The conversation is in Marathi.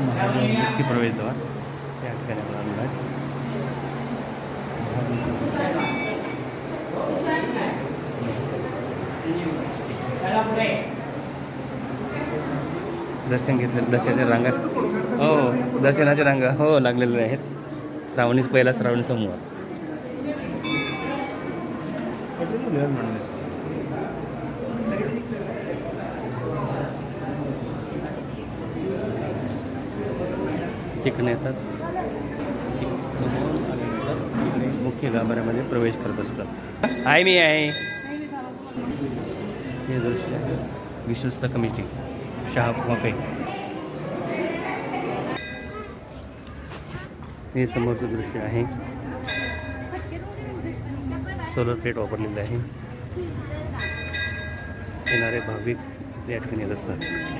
मुख्य प्रवेशद्वार या ठिकाणी आपण आलेलो आहे. दर्शन घेतलं. दर्शनाच्या रांगा हो दर्शनाच्या रांगा हो लागलेल्या आहेत. श्रावणीच पहिला श्रावणी समूह. तिकडे येतात समोर आल्यानंतर इकडे मुख्य गाभाऱ्यामध्ये प्रवेश करत असतात. मी आहे. हे दृश्य आहे विश्वस्त कमिटी शहापूर. हे समोरचं दृश्य आहे. सोलर प्लेट वापरलेलं आहे. येणारे भाविक या ठिकाणी येत असतात.